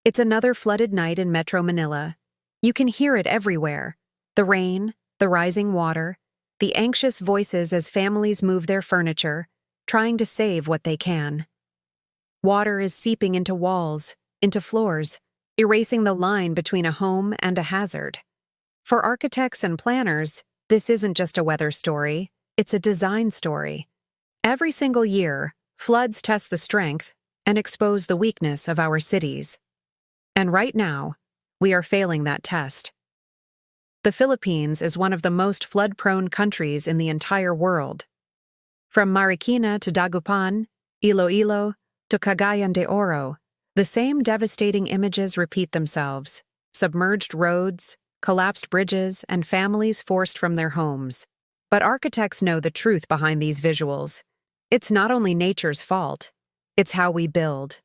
It's another flooded night in Metro Manila. You can hear it everywhere. The rain, the rising water, the anxious voices as families move their furniture, trying to save what they can. Water is seeping into walls, into floors, erasing the line between a home and a hazard. For architects and planners, this isn't just a weather story, it's a design story. Every single year, floods test the strength and expose the weakness of our cities. And right now, we are failing that test. The Philippines is one of the most flood-prone countries in the entire world. From Marikina to Dagupan, Iloilo to Cagayan de Oro, the same devastating images repeat themselves: submerged roads, collapsed bridges, and families forced from their homes. But architects know the truth behind these visuals. It's not only nature's fault, it's how we build.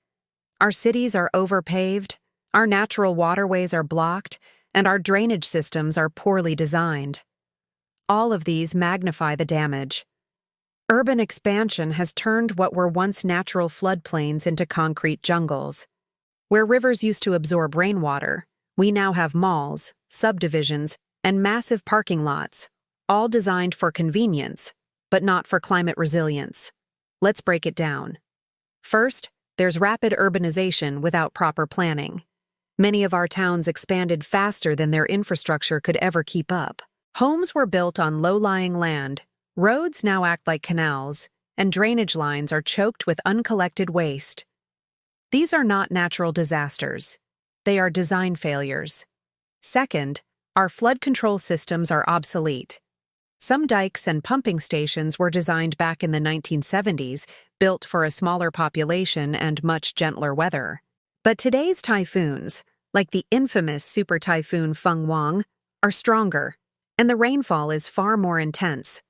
Our cities are overpaved, our natural waterways are blocked, and our drainage systems are poorly designed. All of these magnify the damage. Urban expansion has turned what were once natural floodplains into concrete jungles. Where rivers used to absorb rainwater, we now have malls, subdivisions, and massive parking lots, all designed for convenience, but not for climate resilience. Let's break it down. First, there's rapid urbanization without proper planning. Many of our towns expanded faster than their infrastructure could ever keep up. Homes were built on low-lying land, roads now act like canals, and drainage lines are choked with uncollected waste. These are not natural disasters. They are design failures. Second, our flood control systems are obsolete. Some dikes and pumping stations were designed back in the 1970s, built for a smaller population and much gentler weather. But today's typhoons, like the infamous super typhoon Feng Wang, are stronger, and the rainfall is far more intense.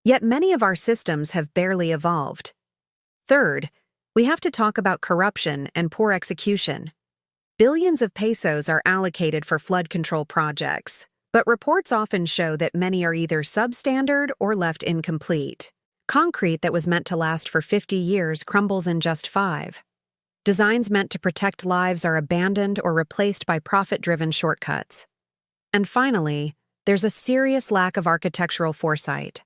Yet many of our systems have barely evolved. Third, we have to talk about corruption and poor execution. Billions of pesos are allocated for flood control projects, but reports often show that many are either substandard or left incomplete. Concrete that was meant to last for 50 years crumbles in just 5. Designs meant to protect lives are abandoned or replaced by profit-driven shortcuts. And finally, there's a serious lack of architectural foresight.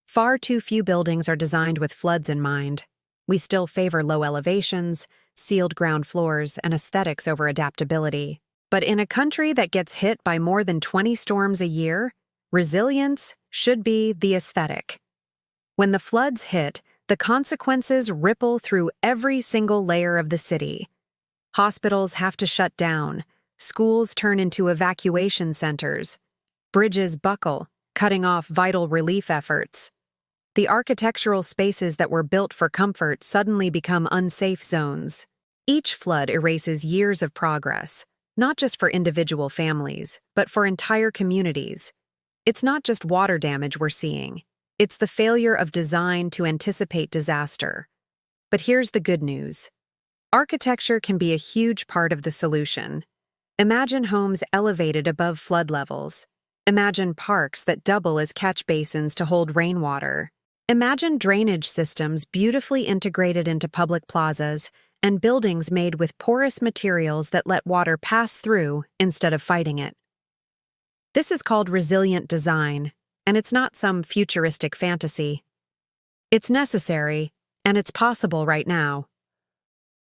Far too few buildings are designed with floods in mind. We still favor low elevations, sealed ground floors, and aesthetics over adaptability. But in a country that gets hit by more than 20 storms a year, resilience should be the aesthetic. When the floods hit, the consequences ripple through every single layer of the city. Hospitals have to shut down, schools turn into evacuation centers, bridges buckle, cutting off vital relief efforts. The architectural spaces that were built for comfort suddenly become unsafe zones. Each flood erases years of progress, not just for individual families, but for entire communities. It's not just water damage we're seeing. It's the failure of design to anticipate disaster. But here's the good news. Architecture can be a huge part of the solution. Imagine homes elevated above flood levels. Imagine parks that double as catch basins to hold rainwater. Imagine drainage systems beautifully integrated into public plazas and buildings made with porous materials that let water pass through instead of fighting it. This is called resilient design, and it's not some futuristic fantasy. It's necessary, and it's possible right now.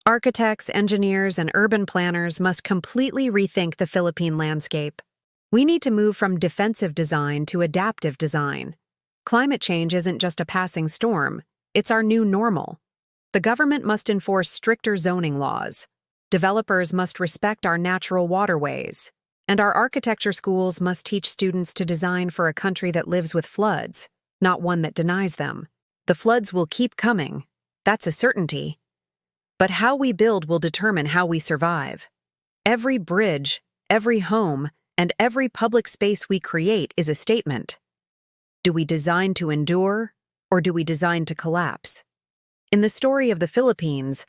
Architects, engineers, and urban planners must completely rethink the Philippine landscape. We need to move from defensive design to adaptive design. Climate change isn't just a passing storm, it's our new normal. The government must enforce stricter zoning laws. Developers must respect our natural waterways. And our architecture schools must teach students to design for a country that lives with floods, not one that denies them. The floods will keep coming. That's a certainty. But how we build will determine how we survive. Every bridge, every home, and every public space we create is a statement. Do we design to endure, or do we design to collapse? In the story of the Philippines,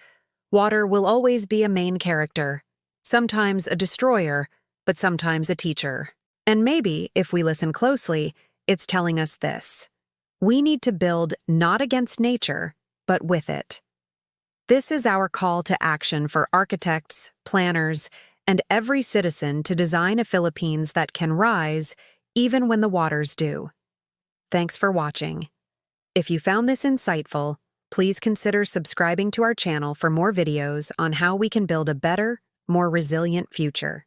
water will always be a main character, sometimes a destroyer, but sometimes a teacher. And maybe, if we listen closely, it's telling us this: we need to build not against nature, but with it. This is our call to action for architects, planners, and every citizen to design a Philippines that can rise even when the waters do. Thanks for watching. If you found this insightful, please consider subscribing to our channel for more videos on how we can build a better, more resilient future.